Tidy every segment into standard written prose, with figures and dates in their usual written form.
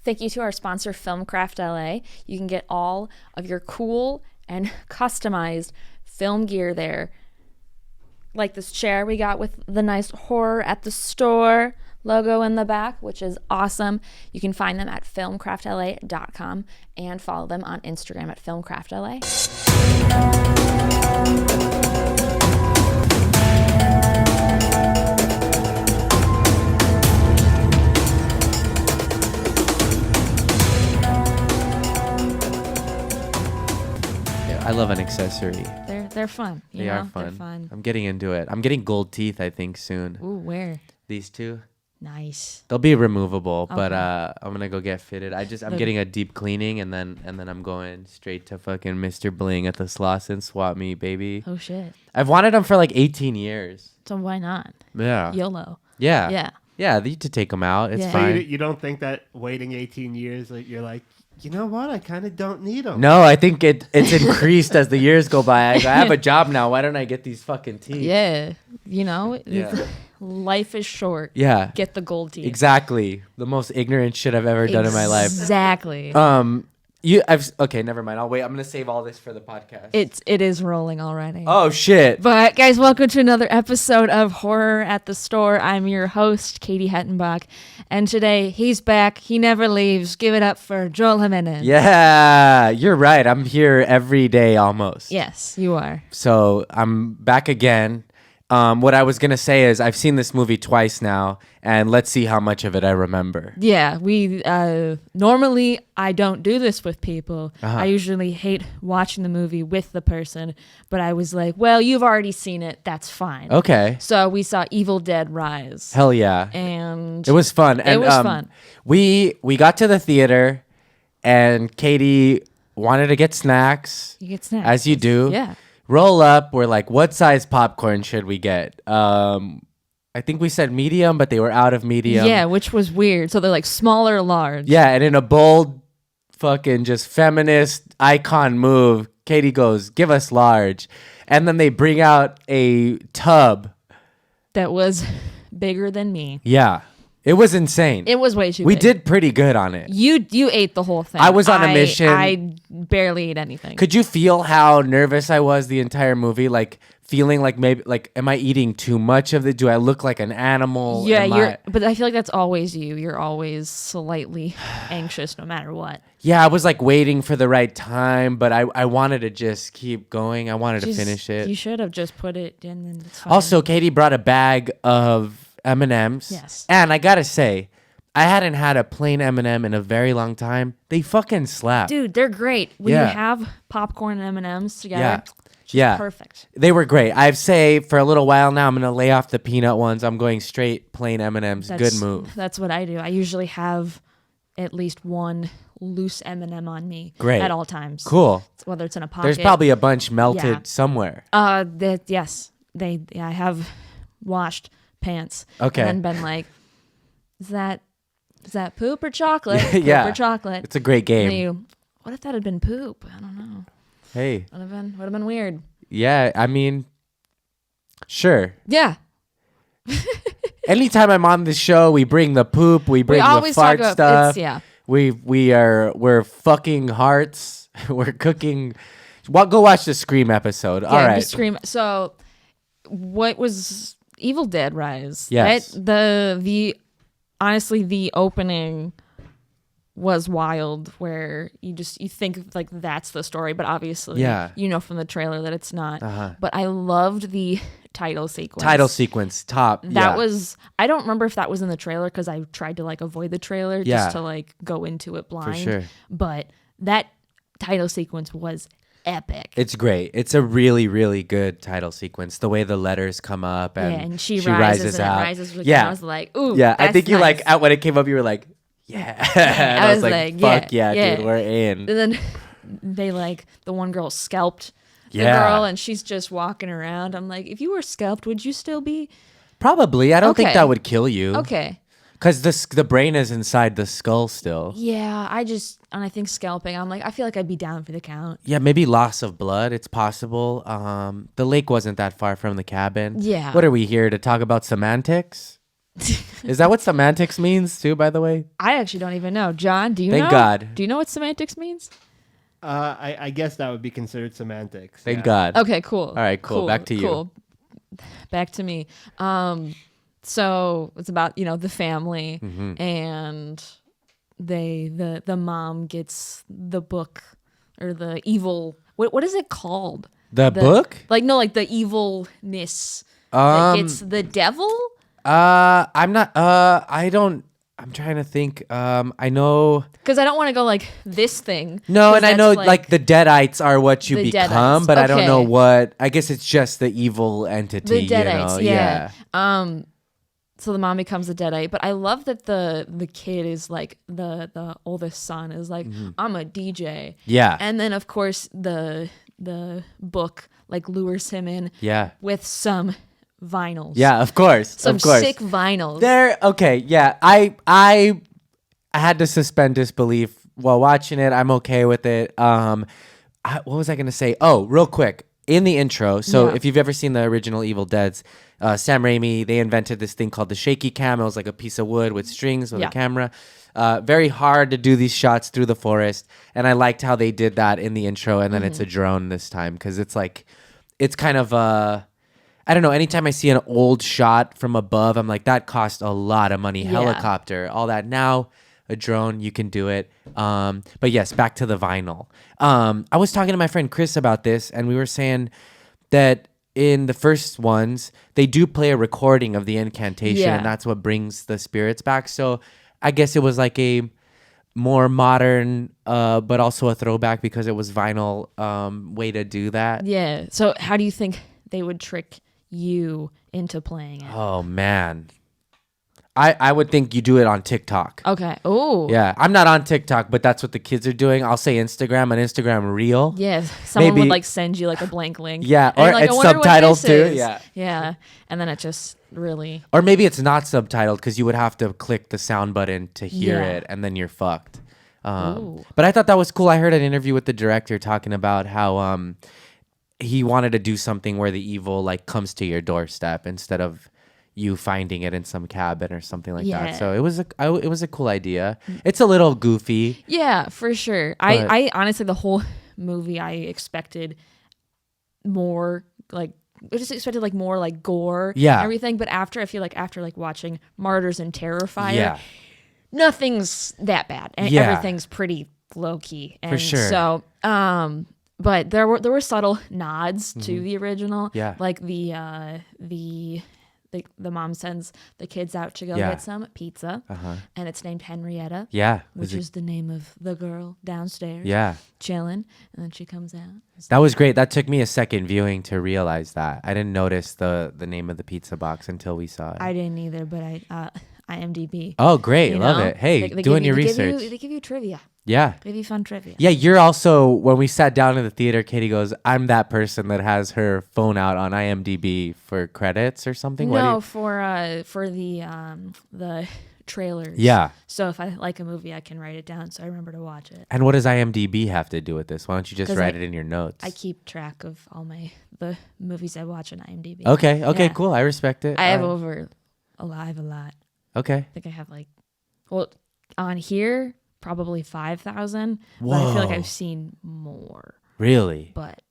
Thank you to our sponsor, Filmcraft LA. You can get all of your cool and customized film gear there. Like this chair we got with the nice horror at the store logo in the back, which is awesome. You can find them at filmcraftla.com and follow them on Instagram at filmcraftla. I love an accessory. They're fun. They are fun. They're fun. I'm getting into it. I'm getting gold teeth, I think, soon. Ooh, where? These two. Nice. They'll be removable, Okay. but I'm gonna go get fitted. I'm getting a deep cleaning, and then I'm going straight to fucking Mr. Bling at the Slauson swap meet, baby. Oh shit. I've wanted them for like 18 years. So why not? Yeah. YOLO. Yeah. Yeah. Yeah. They need to take them out. It's Yeah. So fine. you don't think that waiting 18 years, like you're like, you know what? I kind of don't need them. No, I think it's increased as the years go by. I have a job now. Why don't I get these fucking teeth? Yeah. You know, Yeah. life is short. Yeah. Get the gold teeth. Exactly. The most ignorant shit I've ever done in my life. Exactly. Okay, never mind. I'll wait. I'm gonna save all this for the podcast. It is rolling already. Oh shit. But guys, welcome to another episode of Horror at the Store. I'm your host, Katie Hettenbach, and today he's back. He never leaves. Give it up for Joel Jimenez. Yeah, you're right. I'm here every day almost. Yes, you are. So I'm back again. What I was gonna say is I've seen this movie twice now, and let's see how much of it I remember. Yeah, we normally I don't do this with people. Uh-huh. I usually hate watching the movie with the person, but I was like, well, you've already seen it. That's fine. Okay. So we saw Evil Dead Rise. Hell yeah. And It was fun. And, it was fun. We got to the theater, and Katie wanted to get snacks. You get snacks. As you do. Yeah. Roll up. We're like, what size popcorn should we get? I think we said medium, but they were out of medium. Yeah, which was weird. So they're like small or large. Yeah, and in a bold fucking just feminist icon move, Katie goes, give us large. And then they bring out a tub. That was bigger than me. Yeah. It was insane. It was way too We big. did pretty good on it. You ate the whole thing. I was on a mission. I barely ate anything. Could you feel how nervous I was the entire movie? Like feeling like maybe like, am I eating too much of it? Do I look like an animal? Yeah, but I feel like that's always you. You're always slightly anxious no matter what. Yeah, I was like waiting for the right time, but I wanted to just keep going. I wanted to finish it. You should have just put it in and it's fine. Also, Katie brought a bag of M&Ms. Yes. And I gotta say, I hadn't had a plain M&M in a very long time. They fucking slap. Dude, they're great. When Yeah. you have popcorn and M&Ms together, Yeah. it's Yeah. perfect. They were great. I'd say for a little while now, I'm gonna lay off the peanut ones. I'm going straight plain M&Ms. Good move. That's what I do. I usually have at least one loose M&M on me Great. at all times. Cool. Whether it's in a pocket. There's probably a bunch melted Yeah. somewhere. Yes. I have washed pants. Okay. And then been like, is that poop or chocolate? Yeah. Poop or chocolate? It's a great And then game. what if that had been poop? I don't know. Hey. Would have been weird. Yeah, I mean, sure. Yeah. Anytime I'm on this show, we bring the poop, we bring the always talk fart about stuff. yeah. We're fucking hearts. We're cooking. Well, go watch the Scream episode. All right. Scream. So, what was Evil Dead Rise? Yes. Honestly, the opening was wild, where you think like that's the story, but obviously, Yeah. you know from the trailer that it's not. Uh-huh. But I loved the title sequence. Top. That was. I don't remember if that was in the trailer because I tried to like avoid the trailer Yeah. just to like go into it blind. sure. But that title sequence was epic. It's great. It's a really, really good title sequence. The way the letters come up and, and she rises and out. it rises. Yeah. And I was like, ooh. Yeah. I that's think you nice. when it came up, you were like, yeah. And I was like, fuck yeah, dude, we're in. And then they the one girl scalped the Yeah. girl and she's just walking around. I'm like, if you were scalped, would you still be Probably. I don't think Okay. that would kill you. okay? Because the brain is inside the skull still. Yeah, and I think scalping. I'm like, I feel like I'd be down for the count. Yeah, maybe loss of blood. It's possible. The lake wasn't that far from the cabin. Yeah. What are we here to talk about semantics? Is that what semantics means too, by the way? I actually don't even know. John, do you Thank know? God. Do you know what semantics means? I guess that would be considered semantics. Thank yeah. God. Okay, cool. All right, cool. Back to you. Cool. Back to me. So it's about, the family and the mom gets the book or the evil, what is it called? The book? Like the evilness that gets the devil? I'm trying to think. I know. Because I don't want to go like this thing. No, 'cause and I know that's like the Deadites are what you The become, Deadites, but I don't know okay. what. I guess it's just the evil entity. The Deadites, Yeah. So the mom becomes a Deadite, but I love that the kid is like the oldest son is like, I'm a DJ. Yeah. And then of course the book like lures him in Yeah. with some vinyls. Yeah, of course. Some of course. sick vinyls. There. Okay. Yeah. I had to suspend disbelief while watching it. I'm okay with it. What was I gonna say? Oh, real quick. In the intro, so Yeah. if you've ever seen the original Evil Deads, Sam Raimi, they invented this thing called the shaky cam. It was like a piece of wood with strings with Yeah. a camera. Very hard to do these shots through the forest, and I liked how they did that in the intro, and then it's a drone this time because it's kind of I don't know. Anytime I see an old shot from above, I'm like, that cost a lot of money. Yeah. Helicopter, all that. Now, a drone, you can do it. But yes, back to the vinyl. I was talking to my friend Chris about this, and we were saying that in the first ones, they do play a recording of the incantation, Yeah. and that's what brings the spirits back. So I guess it was like a more modern, but also a throwback because it was vinyl way to do that. Yeah. So how do you think they would trick you into playing it? Oh, man. I would think you do it on TikTok. Okay. Oh. Yeah, I'm not on TikTok, but that's what the kids are doing. I'll say Instagram, an Instagram reel. Yeah, someone Maybe- would like send you like a blank link. Yeah, and or like, it's I wonder what subtitled this too, is. yeah. Yeah, and then it just really. Or maybe it's not subtitled because you would have to click the sound button to hear Yeah. it, and then you're fucked. Ooh. But I thought that was cool. I heard an interview with the director talking about how he wanted to do something where the evil like comes to your doorstep instead of you finding it in some cabin or something like Yeah. that. So it was a cool idea. It's a little goofy. Yeah, for sure. I honestly, the whole movie, I expected more like. I just expected like more like gore, Yeah. and everything. But I feel like after like watching Martyrs and Terrifier, Yeah. nothing's that bad, and Yeah. everything's pretty low key. And sure. So, but there were subtle nods to the original. Mm-hmm. Yeah. Like the mom sends the kids out to go Yeah. get some pizza, and it's named Henrietta. Yeah. Which is the name of the girl downstairs. Yeah. Chilling, and then she comes out. That was great. That took me a second viewing to realize that. I didn't notice the name of the pizza box until we saw it. I didn't either, but I IMDb. Oh, great. You Love know? it. Hey, They doing give your you- research. They give you trivia. Yeah. They give you fun trivia. Yeah, you're also, when we sat down in the theater, Katie goes, I'm that person that has her phone out on IMDb for credits or something. What do No, you- for the trailers. Yeah. So if I like a movie, I can write it down so I remember to watch it. And what does IMDb have to do with this? Why don't you just 'Cause write it in your notes? I keep track of all the movies I watch on IMDb. Okay, Yeah. cool. I respect it. I have All I have a lot. Okay. I think I have on here probably 5,000. But I feel like Whoa. I've seen more. Really? But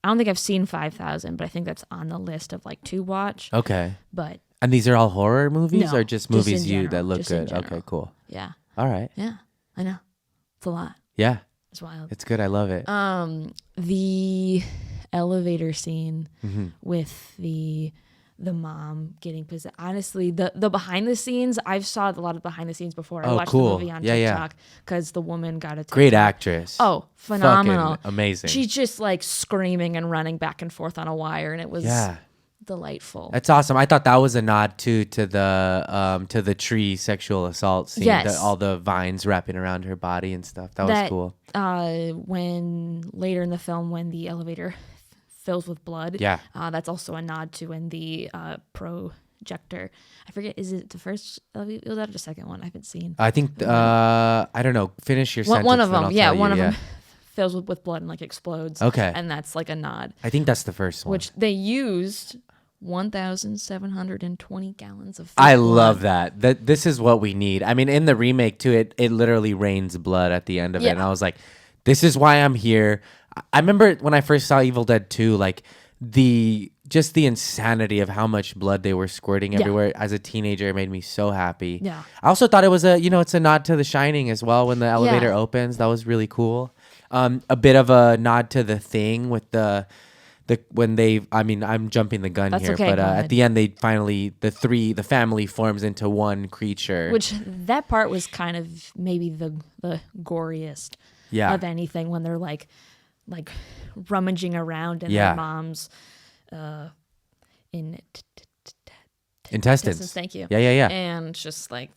I don't think I've seen 5,000. But I think that's on the list of to watch. Okay. But And these are all horror movies No, or just just in movies that general, look just in good? Okay, general. cool. yeah, All right. yeah, I know it's a lot. Yeah, It's wild. it's good. I love it. The elevator scene Mm-hmm. with the mom getting possessed. Honestly, the behind the scenes, I've saw a lot of behind the scenes before. I Oh, watched cool. the movie on Yeah, yeah. TikTok because the woman got a Great TikTok. actress. Oh, phenomenal. Fucking amazing. She's just screaming and running back and forth on a wire, and it was Yeah. delightful. That's awesome. I thought that was a nod too to the tree sexual assault scene. Yes. All the vines wrapping around her body and stuff. That was cool. When later in the film, when the elevator fills with blood, Yeah. that's also a nod to when the projector. I forget, is it the first? Was that the second one? I haven't seen. I think I don't know. Finish your sentence. One of then them, I'll yeah, tell one you. of them fills with blood and explodes. Okay. and that's a nod, I think that's the first one. which they used 1,720 gallons of I blood. love that. This is what we need. I mean, in the remake too, it literally rains blood at the end of it, Yeah. and I was like, this is why I'm here. I remember when I first saw Evil Dead 2, like the insanity of how much blood they were squirting everywhere. As a teenager, it made me so happy. Yeah. I also thought it was it's a nod to The Shining as well when the elevator opens. That was really cool. A bit of a nod to The Thing with the when they, I mean, I'm jumping the gun That's here, okay, but go at ahead. the end they finally the family forms into one creature. Which that part was kind of maybe the goriest of anything, when they're like rummaging around in their mom's intestines. Thank you. Yeah. And just like,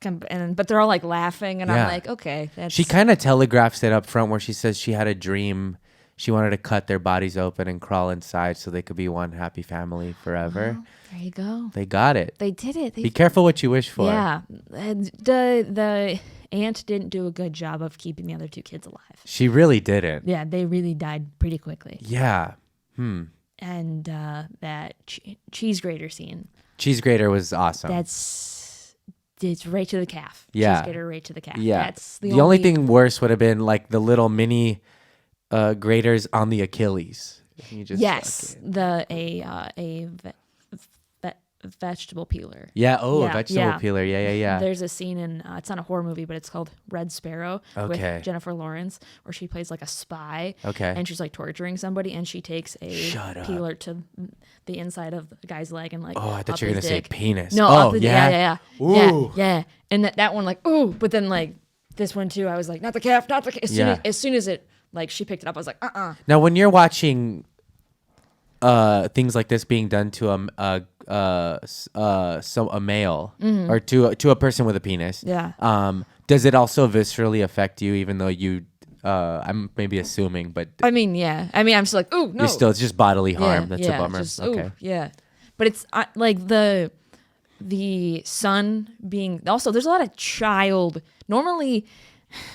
but they're all like laughing, and I'm like, okay. She kind of telegraphs it up front where she says she had a dream. She wanted to cut their bodies open and crawl inside so they could be one happy family forever. Oh, there you go. They got it. They did it. Be careful what you wish for. Yeah. And the aunt didn't do a good job of keeping the other two kids alive. She really didn't. Yeah, they really died pretty quickly. Yeah. And that cheese grater scene. Cheese grater was awesome. It's right to the calf. Yeah. Cheese grater right to the calf. Yeah. That's the only thing worse would have been like the little mini graters on the Achilles. You just vegetable peeler. Yeah. A vegetable peeler. Yeah. There's a scene in it's not a horror movie, but it's called Red Sparrow Okay. with Jennifer Lawrence, where she plays like a spy. Okay. And she's like torturing somebody, and she takes a peeler to the inside of the guy's leg and like. Oh, I thought up you were his gonna say dick. penis. No. Oh, up his, yeah. Ooh. Yeah. And that one like ooh, but then like this one too, I was like not the calf, not the calf. As soon as it like she picked it up, I was like Now, when you're watching things like this being done to a male or to a person with a penis, does it also viscerally affect you, even though you I'm maybe assuming, but I mean, yeah. I mean, I'm still like, ooh, no. it's just bodily harm. That's a bummer. Okay. Yeah. But it's like the son being also, there's a lot of child normally.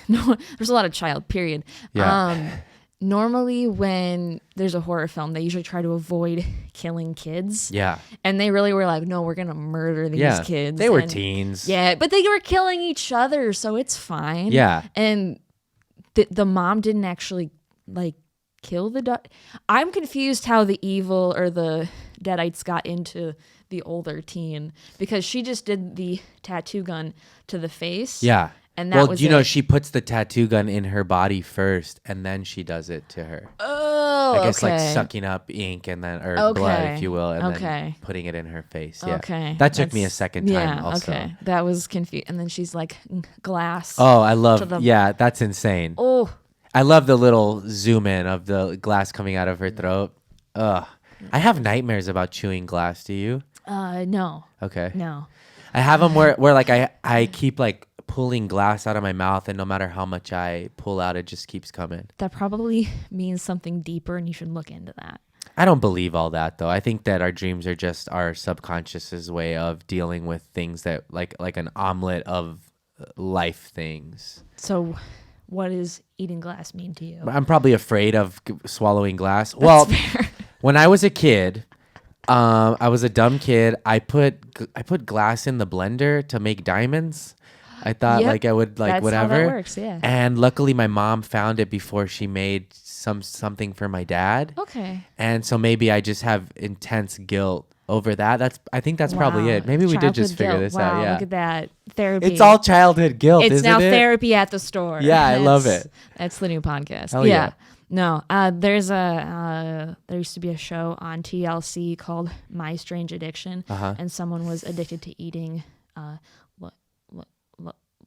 No, there's a lot of child, period. Yeah. Normally when there's a horror film, they usually try to avoid killing kids. Yeah. And they really were like, no, we're going to murder these kids. They were teens. Yeah. But they were killing each other, so it's fine. Yeah. And the mom didn't actually like kill the I'm confused how the evil or the Deadites got into the older teen, because she just did the tattoo gun to the face. Yeah. And that was it. She puts the tattoo gun in her body first, and then she does it to her. Oh, I guess like sucking up ink and then blood, if you will, and then putting it in her face. Yeah. Okay. That took me a second time also. Okay. That was confused. And then she's like glass. Oh, I love. That's insane. Oh. I love the little zoom in of the glass coming out of her throat. Ugh. I have nightmares about chewing glass. Do you? No. Okay. No. I have them where like I keep like pulling glass out of my mouth, and no matter how much I pull out, it just keeps coming. That probably means something deeper, and you should look into that. I don't believe all that, though. I think that our dreams are just our subconscious's way of dealing with things that like an omelet of life things. So what does eating glass mean to you? I'm probably afraid of swallowing glass. Well, when I was a kid, I was a dumb kid. I put glass in the blender to make diamonds. I thought like I would like that's whatever. How that works, yeah. And luckily my mom found it before she made something for my dad. Okay. And so maybe I just have intense guilt over that. I think that's probably it. Maybe we did just figure this out. Yeah. Look at that. Therapy. It's all childhood guilt, it's isn't now it? therapy at the store. Yeah, I love it. That's the new podcast. Hell yeah. No, there used to be a show on TLC called My Strange Addiction, and someone was addicted to eating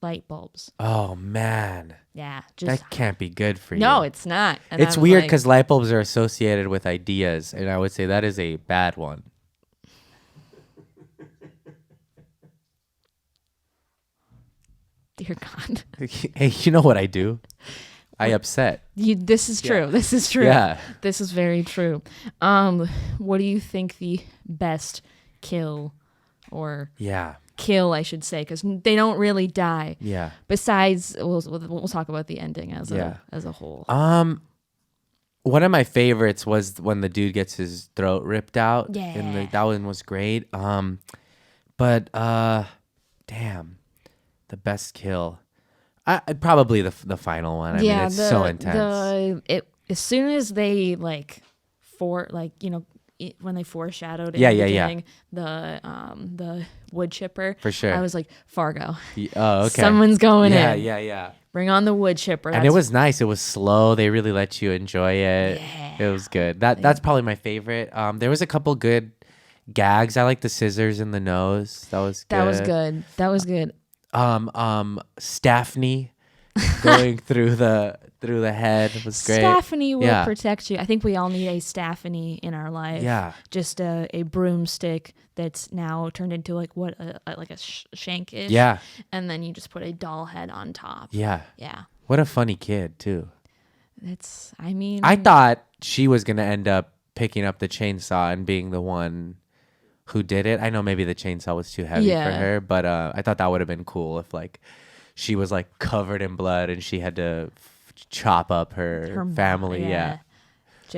light bulbs. Oh man. Yeah, that can't be good for you. No, it's not. And it's weird because light bulbs are associated with ideas, and I would say that is a bad one. Dear God. Hey, you know what I do? I upset. This is true. Yeah. This is true. Yeah. This is very true. What do you think the best kill or kill, I should say, because they don't really die. Yeah. Besides, we'll talk about the ending as a whole. One of my favorites was when the dude gets his throat ripped out. Yeah. That one was great. But damn, the best kill. Probably the final one. I mean, it's so intense. As soon as they when they foreshadowed in Yeah, the yeah, yeah. beginning, the wood chipper. For sure. I was like, Fargo. Oh, okay. Someone's going Yeah, in. yeah, yeah. Bring on the wood chipper. And it was nice. It was slow. They really let you enjoy it. Yeah. It was good. That's probably my favorite. There was a couple good gags. I like the scissors in the nose. That was good. That was good. Staffney going through the head was great. Staffany will Yeah. protect you. I think we all need a Staffany in our life. Yeah. Just a broomstick that's now turned into like a shankish. Yeah. And then you just put a doll head on top. Yeah. Yeah. What a funny kid too. I thought she was gonna end up picking up the chainsaw and being the one who did it. I know maybe the chainsaw was too heavy for her, but I thought that would have been cool if like she was like covered in blood and she had to chop up her family. Yeah.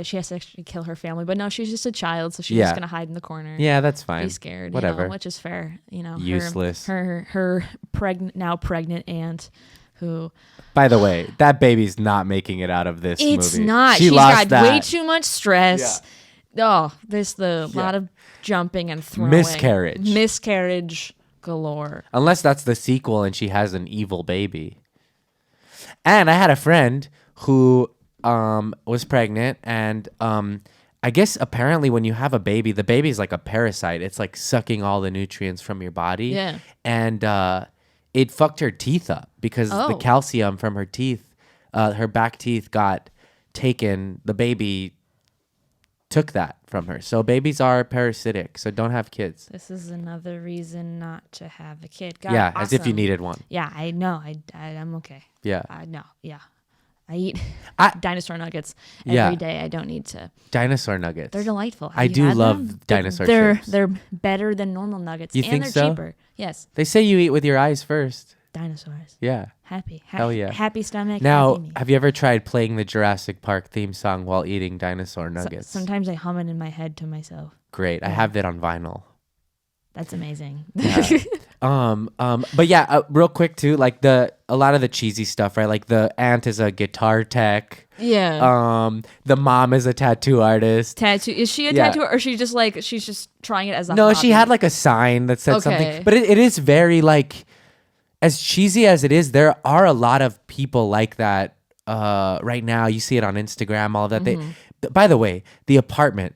She has to actually kill her family, but no, she's just a child, so she's just gonna hide in the corner. Yeah, that's fine. Be scared, Whatever. which is fair. Useless. Her pregnant aunt, who. By the way, that baby's not making it out of this movie. It's not. She's got way too much stress. Yeah. Oh, there's lot of jumping and throwing. Miscarriage galore. Unless that's the sequel and she has an evil baby. And I had a friend who was pregnant, and I guess apparently when you have a baby, the baby's like a parasite. It's like sucking all the nutrients from your body. Yeah. And it fucked her teeth up because the calcium from her teeth, her back teeth got taken. The baby took that from her. So babies are parasitic. So don't have kids. This is another reason not to have a kid. God, Yeah, awesome. as if you needed one. Yeah, I know. I'm okay. Yeah. No, yeah. I eat dinosaur nuggets Yeah. every day. I don't need to. Dinosaur nuggets. They're delightful. Have I you do had love them? dinosaur They're chips. they're better than normal nuggets. You and think they're so? cheaper. Yes. They say you eat with your eyes first. Dinosaurs. Yeah. Happy. Hell yeah. Happy stomach. Now, happy me. have you ever tried playing the Jurassic Park theme song while eating dinosaur nuggets? Sometimes I hum it in my head to myself. Great. I have that on vinyl. That's amazing. Yeah. But yeah, real quick too, like a lot of the cheesy stuff, right? Like the aunt is a guitar tech. Yeah. The mom is a tattoo artist. Tattoo. Is she a Yeah. tattoo, or she's just trying it as a No, hobby? she had like a sign that said Okay. something. But it is very like, as cheesy as it is, there are a lot of people like that right now. You see it on Instagram, all of that. By the way, the apartment,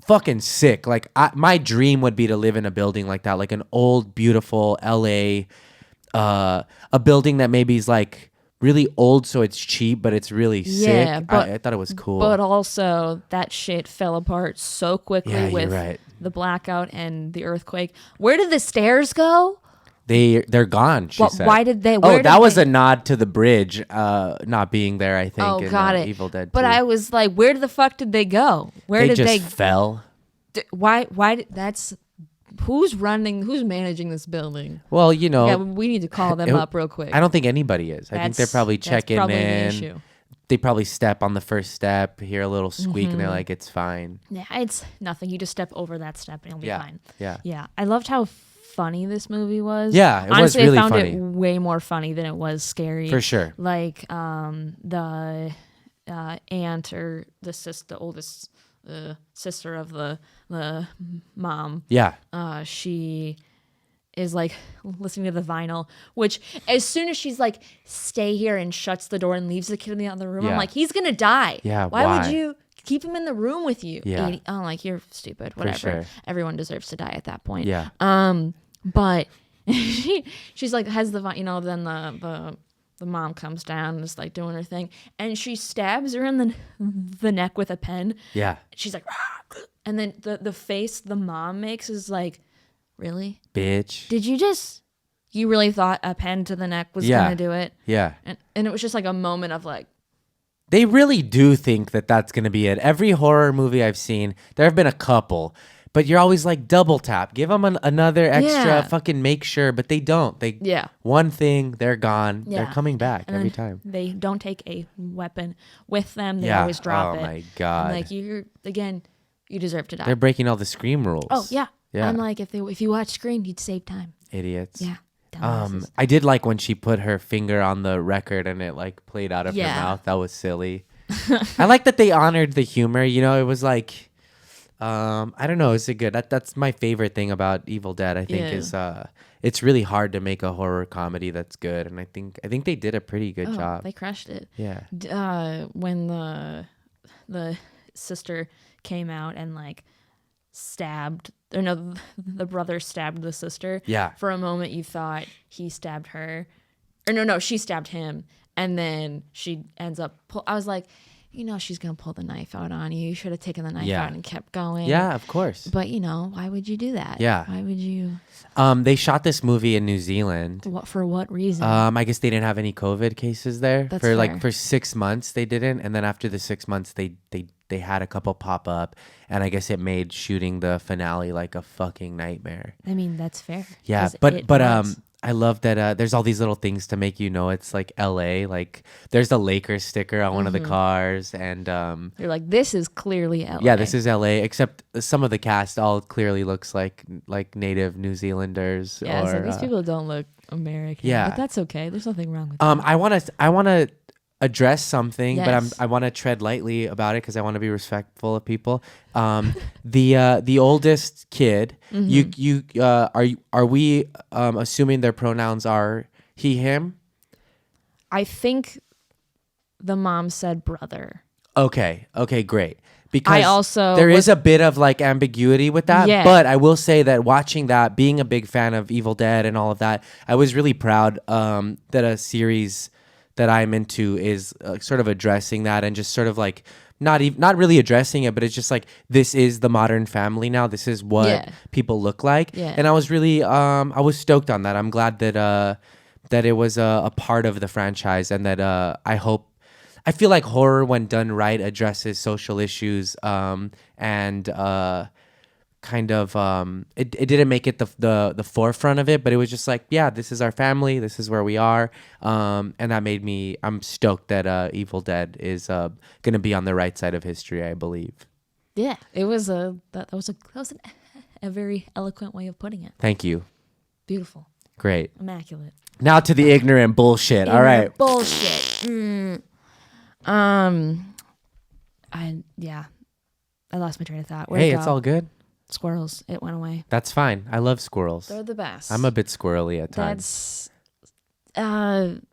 fucking sick. Like my dream would be to live in a building like that, like an old, beautiful LA, a building that maybe is like really old, so it's cheap, but it's really sick. I thought it was cool. But also, that shit fell apart so quickly Yeah, you're with right. the blackout and the earthquake. Where did the stairs go? They're gone. She said. Why did they? That was a nod to the bridge not being there. I think. Oh, in, got it. Evil Dead. But 2. I was like, where the fuck did they go? Where They did just they? fell. Why? That's who's managing this building? Well, Yeah, we need to call them up real quick. I don't think anybody is. I think they're probably checking that's probably in. The issue. They probably step on the first step, hear a little squeak, and they're like, "It's fine." Yeah, it's nothing. You just step over that step and it'll be Yeah, fine. yeah. Yeah. I loved how funny this movie was. Yeah, it was Honestly, really I found funny. it way more funny than it was scary. For sure. Like the aunt or the oldest sister of the mom. Yeah. She is like listening to the vinyl, which as soon as she's like, stay here, and shuts the door and leaves the kid in the other room, Yeah. I'm like, he's gonna die. Yeah, Why why? would you keep him in the room with you? Yeah. I'm like, you're stupid. Whatever. sure. Everyone deserves to die at that point. Yeah. But she's like, has the then the mom comes down and is like doing her thing, and she stabs her in the neck with a pen. Yeah. She's like, "Ah," and then the face the mom makes is like, really? Bitch. Did you really thought a pen to the neck was Yeah. gonna do it? Yeah. And it was just like a moment of like, They really do think that that's going to be it. Every horror movie I've seen, there have been a couple. But you're always like double tap. Give them another extra Yeah. fucking make sure, but they don't. They Yeah. one thing, they're gone. Yeah. They're coming back And every then time. They don't take a weapon with them. They Yeah. always drop it. Oh my God. And like you're again, you deserve to die. They're breaking all the Scream rules. Oh yeah. Yeah. I'm like if you watch Scream, you'd save time. Idiots. Yeah. Dumbasses. I did like when she put her finger on the record and it like played out of her Yeah. mouth. That was silly. I like that they honored the humor. You know, it was like, I don't know. Is it good? That's my favorite thing about Evil Dead. I think Yeah. is it's really hard to make a horror comedy that's good, and I think they did a pretty good job. They crushed it. Yeah. When the sister came out and like stabbed, or no, the brother stabbed the sister. Yeah. For a moment, you thought he stabbed her, or no, she stabbed him, and then she ends up. I was like, she's gonna pull the knife out on you. You should have taken the knife Yeah. out and kept going. Yeah, of course. But why would you do that? Yeah. Why would you? They shot this movie in New Zealand. For what reason? I guess they didn't have any COVID cases there. That's for like fair. for 6 months they didn't, and then after the 6 months they had a couple pop up, and I guess it made shooting the finale like a fucking nightmare. I mean, that's fair. Yeah, 'Cause but it was. I love that there's all these little things to make you know it's like LA. Like there's the Lakers sticker on one of the cars, and You're like, this is clearly LA. yeah, this is LA. Except some of the cast all clearly looks like native New Zealanders. Yeah, or, so these people don't look American. yeah. But that's okay. There's nothing wrong with that. I wanna address something, but Yes. I want to tread lightly about it because I want to be respectful of people. The oldest kid, are we assuming their pronouns are he, him? I think the mom said brother. Okay, great. Because I also there was- is a bit of like ambiguity with that, Yeah. but I will say that watching that, being a big fan of Evil Dead and all of that, I was really proud that a series that I'm into is sort of addressing that and just sort of like not really addressing it, but it's just like this is the modern family now. This is what Yeah. people look like, Yeah. and I was really I was stoked on that. I'm glad that it was a part of the franchise, and that I feel like horror, when done right, addresses social issues and kind of it didn't make it the forefront of it, but it was just like, yeah, this is our family, this is where we are, and that made me, I'm stoked that Evil Dead is gonna be on the right side of history, I believe. Yeah, it was that was a very eloquent way of putting it. Thank you. Beautiful, Great. immaculate. Now to the ignorant bullshit. All right. Bullshit. I lost my train of thought. Where'd Hey, it it's go? all good. Squirrels. It went away. That's fine. I love squirrels. They're the best. I'm a bit squirrely at times. That's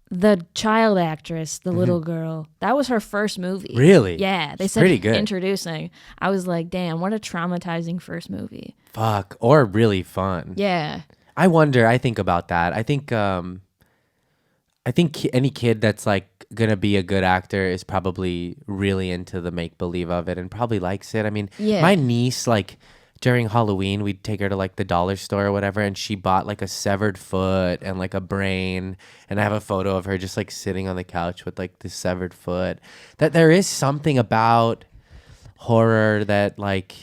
the child actress, the little girl. That was her first movie. Really? Yeah, they It's said pretty good. introducing. I was like, damn, what a traumatizing first movie. Fuck. Or really fun. Yeah. I think about that. I think any kid that's like gonna be a good actor is probably really into the make believe of it and probably likes it. I mean, Yeah. my niece, like during Halloween, we'd take her to like the dollar store or whatever, and she bought like a severed foot and like a brain, and I have a photo of her just like sitting on the couch with like this severed foot. That there is something about horror that like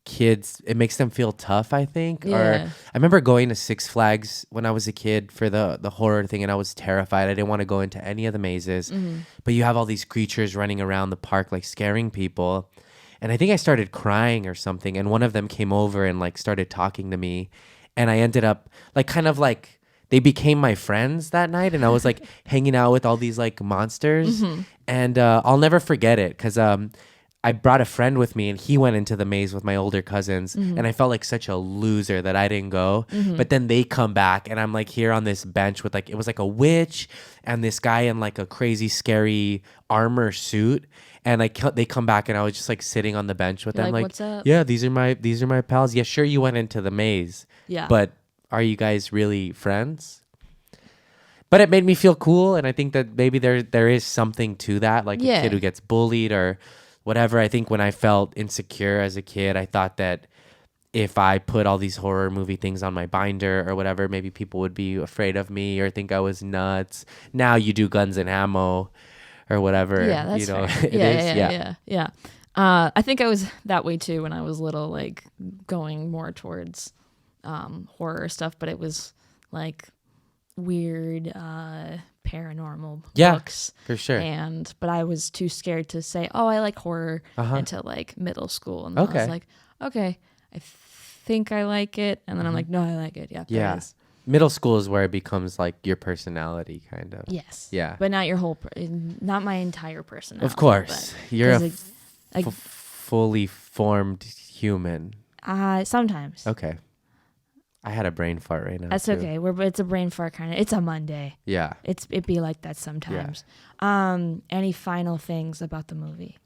kids, it makes them feel tough, I think. Or Yeah. I remember going to Six Flags when I was a kid for the horror thing, and I was terrified. I didn't want to go into any of the mazes, but you have all these creatures running around the park like scaring people, and I think I started crying or something, and one of them came over and like started talking to me, and I ended up like kind of like they became my friends that night, and I was like hanging out with all these like monsters, and I'll never forget it because I brought a friend with me, and he went into the maze with my older cousins, and I felt like such a loser that I didn't go. But then they come back, and I'm like here on this bench with like, it was like a witch and this guy in like a crazy scary armor suit, and like they come back, and I was just like sitting on the bench with You're them, like, like, "What's up?" yeah, these are my pals. Yeah, sure, you went into the maze, Yeah. but are you guys really friends? But it made me feel cool, and I think that maybe there is something to that, like Yeah. a kid who gets bullied or whatever. I think when I felt insecure as a kid, I thought that if I put all these horror movie things on my binder or whatever, maybe people would be afraid of me or think I was nuts. Now you do Guns and Ammo or whatever. Yeah, that's you know, fair. it is. Yeah. I think I was that way too when I was little, like going more towards horror stuff, but it was like weird paranormal books. For sure. But I was too scared to say, oh, I like horror until like middle school. And then I was like, okay, I think I like it. And then I'm like, no, I like it. Yeah. There it is. Middle school is where it becomes like your personality, kind of. Yes. Yeah. But not your whole, not my entire personality. Of course. You're a like, fully formed human. sometimes. Okay. I had a brain fart right now. That's too. okay. It's a brain fart kind of. It's a Monday. Yeah. It'd be like that sometimes. Any final things about the movie?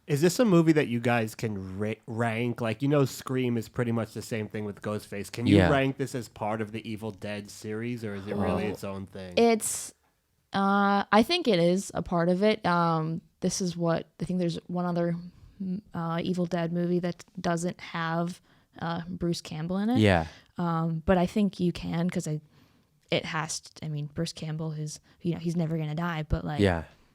Is this a movie that you guys can rank? Like, you know, Scream is pretty much the same thing with Ghostface. Can you rank this as part of the Evil Dead series, or is it really its own thing? It's, I think it is a part of it. This is what, I think there's one other Evil Dead movie that doesn't have Bruce Campbell in it. Yeah. But I think you can, because it has to, I mean, Bruce Campbell is, he's never going to die, but like,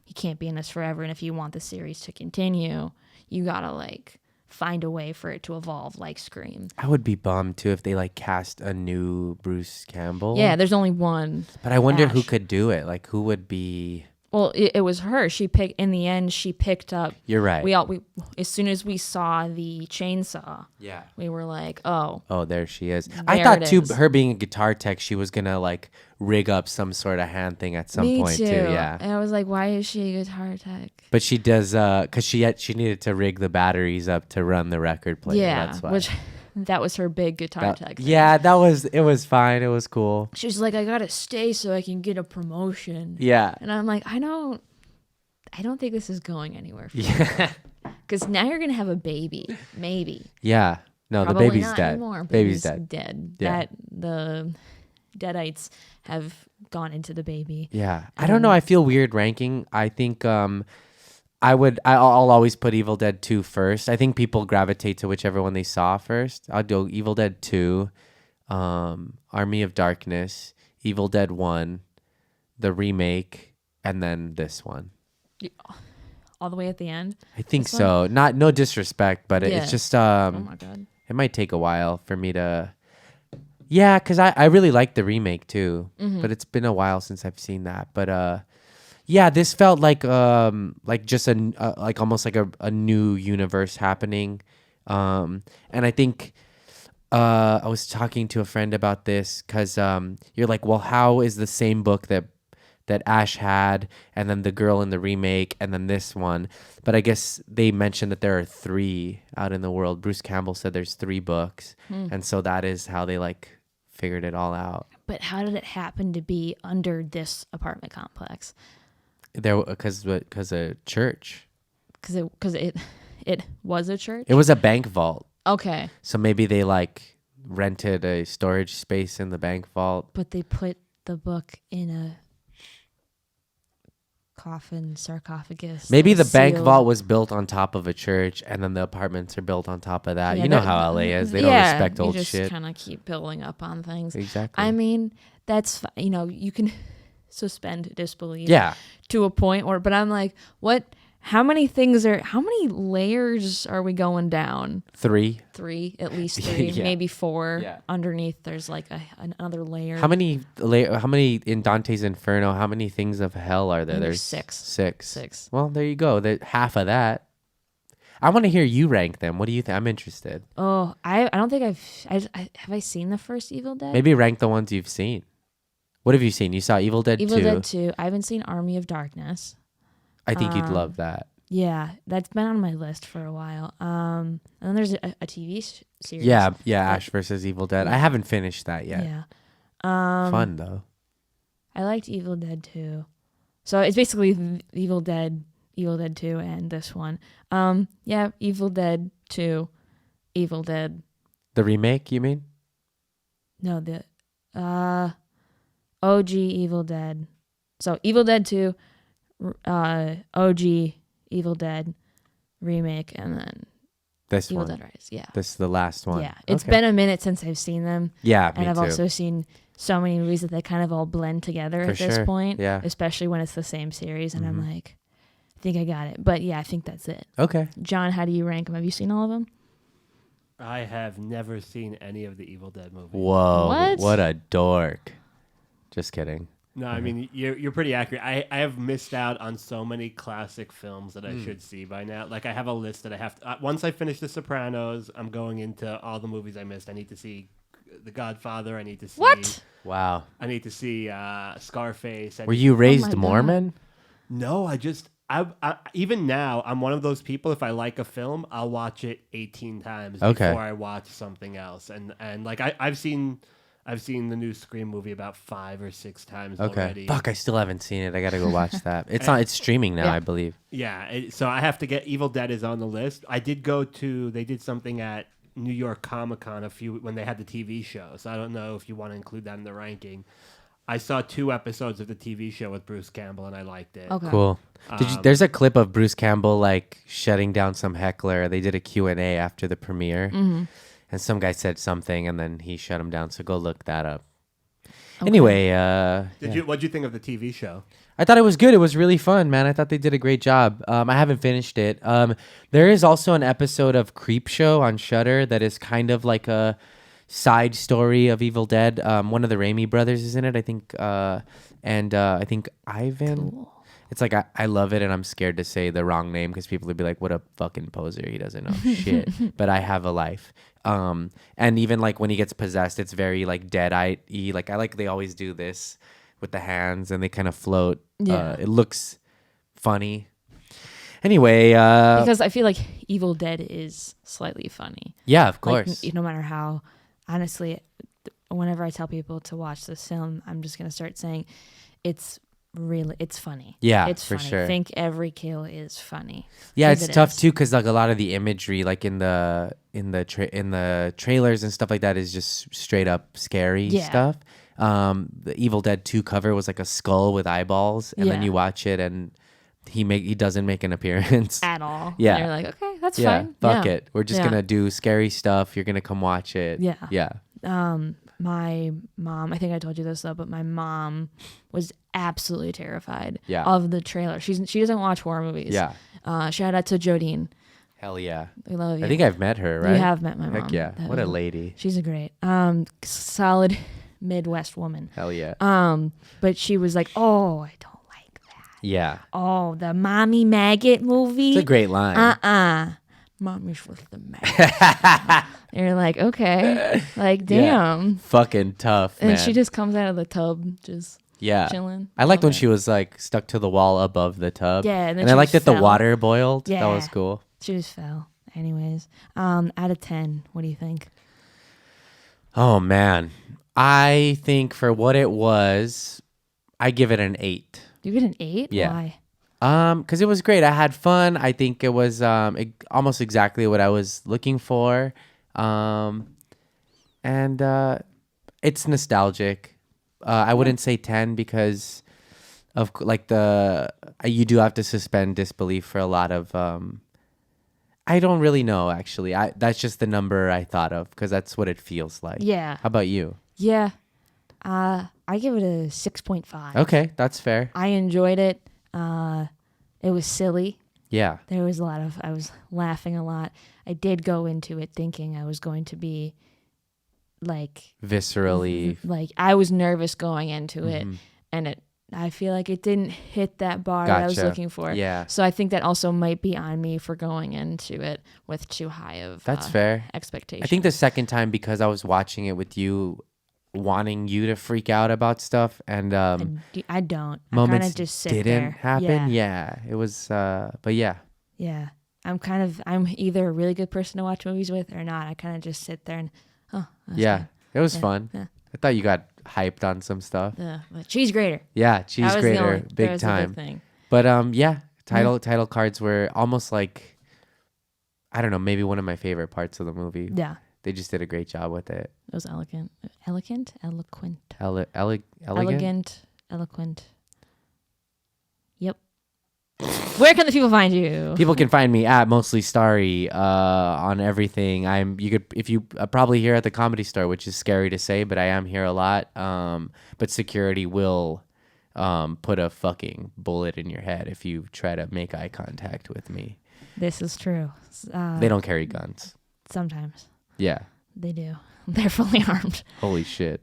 he can't be in this forever. And if you want the series to continue, you gotta like find a way for it to evolve, like Scream. I would be bummed too if they like cast a new Bruce Campbell. Yeah, there's only one. But I wonder Ash. who could do it. Like, who would be? Well, it was her. In the end, she picked up. You're right. We as soon as we saw the chainsaw, we were like, oh. Oh, there she is. There I thought it too, is. her being a guitar tech, she was gonna like rig up some sort of hand thing at some point too. Yeah. And I was like, why is she a guitar tech? But she does, cause she needed to rig the batteries up to run the record player. Yeah, That's why. which that was her big guitar tech thing. Yeah, it was fine. It was cool. She was like, I gotta stay so I can get a promotion. Yeah. And I'm like, I don't think this is going anywhere. Yeah. Because now you're gonna have a baby, maybe. Yeah. No, Probably the baby's not dead. Anymore. Baby's dead. Dead. Yeah. That the Deadites have gone into the baby. Yeah. I don't know. I feel weird ranking. I think I'll always put Evil Dead 2 first. I think people gravitate to whichever one they saw first. I'll do Evil Dead 2, Army of Darkness, Evil Dead 1, the remake, and then this one. All the way at the end? I think This so. No disrespect, but it's just oh my God. it might take a while for me to. Yeah, because I really like the remake too, but it's been a while since I've seen that. But yeah, this felt like just like almost like a new universe happening, and I think I was talking to a friend about this because you're like, well, how is the same book that Ash had, and then the girl in the remake, and then this one? But I guess they mentioned that there are 3 out in the world. Bruce Campbell said there's 3 books, and so that is how they like figured it all out. But how did it happen to be under this apartment complex? There, because a church. Because it was a church. It was a bank vault. Okay. So maybe they like rented a storage space in the bank vault. But they put the book in a coffin sarcophagus. Maybe the bank sealed. vault was built on top of a church, and then the apartments are built on top of that. Yeah, you know that- how LA is; they don't respect old you shit. just kind of keep building up on things. Exactly. I mean, that's you can suspend disbelief. Yeah. To a point where, but I'm like, what? How many layers are we going down? 3. 3, at least 3, Yeah. maybe 4. Yeah. Underneath, there's like another layer. How many in Dante's Inferno? How many things of hell are there? I think There's there's 6. 6. Well, there you go. Half of that. I want to hear you rank them. What do you think? I'm interested. Oh, I don't think have I seen the first Evil Dead? Maybe rank the ones you've seen. What have you seen? You saw Evil Dead 2. Evil Dead 2. I haven't seen Army of Darkness. I think you'd love that. Yeah, that's been on my list for a while. And then there's a TV series. Yeah, Ash versus Evil Dead. I haven't finished that yet. Yeah. Fun though. I liked Evil Dead 2. So it's basically Evil Dead 2, and this one. Yeah, Evil Dead 2, Evil Dead. The remake, you mean? No, the OG Evil Dead. So Evil Dead 2, OG Evil Dead remake, and then This Evil one. Dead Rise. Yeah. This is the last one. Yeah. It's Okay. been a minute since I've seen them. Yeah, me And I've too. also seen so many movies that they kind of all blend together For at this sure. point. Yeah. Especially when it's the same series. And I'm like, think I got it. But yeah, I think that's it. Okay. John, how do you rank them? Have you seen all of them? I have never seen any of the Evil Dead movies. Whoa. What? A dork. Just kidding. No, I mean you're pretty accurate. I have missed out on so many classic films that I should see by now. Like I have a list that I have to, once I finish The Sopranos, I'm going into all the movies I missed. I need to see The Godfather. I need to see What? Wow. I need to see Scarface. Were you raised God. Mormon? No, I even now I'm one of those people. If I like a film, I'll watch it 18 times before I watch something else. And like I've seen the new Scream movie about 5 or 6 times already. Fuck, I still haven't seen it. I gotta go watch that. It's streaming now, Yeah. I believe. Yeah, so I have to get Evil Dead is on the list. I did go to they did something at New York Comic-Con when they had the TV show. So I don't know if you want to include that in the ranking. I saw 2 episodes of the TV show with Bruce Campbell and I liked it. Okay. Cool. There's a clip of Bruce Campbell like shutting down some heckler. They did a Q&A after the premiere. Mm-hmm. And some guy said something and then he shut him down. So go look that up. Okay. Anyway, What'd you think of the TV show? I thought it was good. It was really fun, man. I thought they did a great job. I haven't finished it. There is also an episode of Creep Show on Shudder that is kind of like a side story of Evil Dead. One of the Raimi brothers is in it, I think. And I think Ivan. Cool. It's like I love it, and I'm scared to say the wrong name because people would be like, "What a fucking poser! He doesn't know shit." But I have a life. And even like when he gets possessed, it's very like Deadite-y. Like I like they always do this with the hands, and they kind of float. Yeah. It looks funny. Anyway, Because I feel like Evil Dead is slightly funny. yeah, of Like, course. no matter how, honestly, whenever I tell people to watch this film, I'm just gonna start saying it's funny. Yeah, it's for funny. sure. Think every kill is funny. Yeah, 'Cause it's it tough is. too because like a lot of the imagery, like in the trailers and stuff like that, is just straight up scary Yeah. stuff. The Evil Dead 2 cover was like a skull with eyeballs, and then Yeah. you watch it and he doesn't make an appearance. At all. Yeah. And you're like, okay, that's Yeah, fine. fuck Yeah. it. We're just Yeah. gonna do scary stuff. You're gonna come watch it. Yeah. Yeah. My mom, I think I told you this though, but my mom was absolutely terrified Yeah. of the trailer. She doesn't watch horror movies. Yeah. Shout out to Jodine. Hell yeah. We love you. I think I've met her, right? You have met my mom. Heck yeah. That What a was- lady. She's a great, solid Midwest woman. Hell yeah. But she was like, "Oh, I don't like that. Yeah. Oh, the mommy maggot movie. It's a great line. Mommy's with the maggot." And you're like, okay, like damn. Fucking tough, man. And she just comes out of the tub, just yeah. chilling. I liked Love when it. she was like stuck to the wall above the tub. Yeah, and then and she I liked that just the fell. water boiled. That was Yeah. cool. She just fell. Anyways, out of 10, what do you think? Oh man, I think for what it was, I give it an 8. You get an 8? Yeah. Why? Because it was great. I had fun. I think it was almost exactly what I was looking for. And it's nostalgic. I wouldn't say 10 because of like you do have to suspend disbelief for a lot of. I don't really know actually. That's just the number I thought of because that's what it feels like. Yeah. How about you? Yeah. I give it a 6.5. Okay, that's fair. I enjoyed it. It was silly. Yeah. There was I was laughing a lot. I did go into it thinking I was going to be like Viscerally. I was nervous going into it, Mm-hmm. and I feel like it didn't hit that bar that I was Gotcha. looking for. Yeah. So I think that also might be on me for going into it with too high of That's fair. expectations. I think the second time because I was watching it with you, wanting you to freak out about stuff, and I don't. I moments kind of just sit didn't there. happen. Yeah. Yeah, it was. But yeah, Yeah. I'm either a really good person to watch movies with or not. I kind of just sit there and, oh, that's yeah, fine. it was Yeah, fun. yeah. I thought you got hyped on some stuff. But cheese grater. Yeah, cheese That was the grater, only- that big was the time. thing. But yeah, title cards were almost like, I don't know, maybe one of my favorite parts of the movie. Yeah. They just did a great job with it. It was eloquent. Eloquent? Elegant. Eloquent. Yep. Where can the people find you? People can find me at Mostly Starry on everything. If you probably here at the Comedy Store, which is scary to say, but I am here a lot. But security will put a fucking bullet in your head if you try to make eye contact with me. This is true. They don't carry guns. Sometimes Yeah. they do. They're fully armed. Holy shit.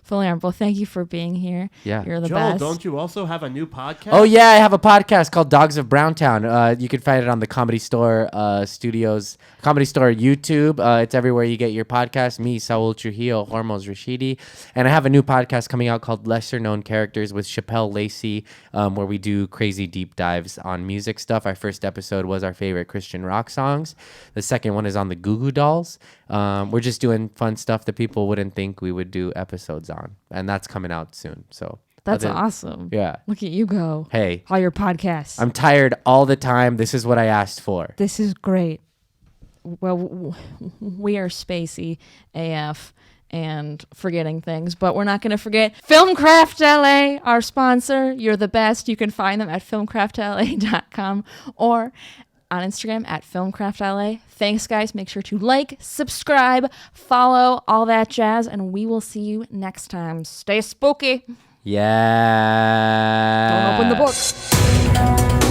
Fully armed. Well, thank you for being here. Yeah. You're the Joel, best. don't you also have a new podcast? Oh yeah, I have a podcast called Dogs of Browntown. You can find it on the Comedy Store Studios, Comedy Store YouTube. It's everywhere you get your podcast. Me, Saul Trujillo, Hormos Rashidi, and I have a new podcast coming out called Lesser Known Characters with Chappelle Lacey, where we do crazy deep dives on music stuff. Our first episode was our favorite Christian rock songs. The second one is on the Goo Goo Dolls. We're just doing fun stuff that people wouldn't think we would do episodes on, and that's coming out soon. So That's awesome. yeah. Look at you go. Hey, All your podcasts. I'm tired all the time. This is what I asked for. This is great. Well, we are spacey AF and forgetting things, but we're not going to forget Filmcraft LA, our sponsor. You're the best. You can find them at filmcraftla.com or on Instagram at filmcraftla. Thanks, guys. Make sure to like, subscribe, follow, all that jazz, and we will see you next time. Stay spooky. Yeah. Don't open the book.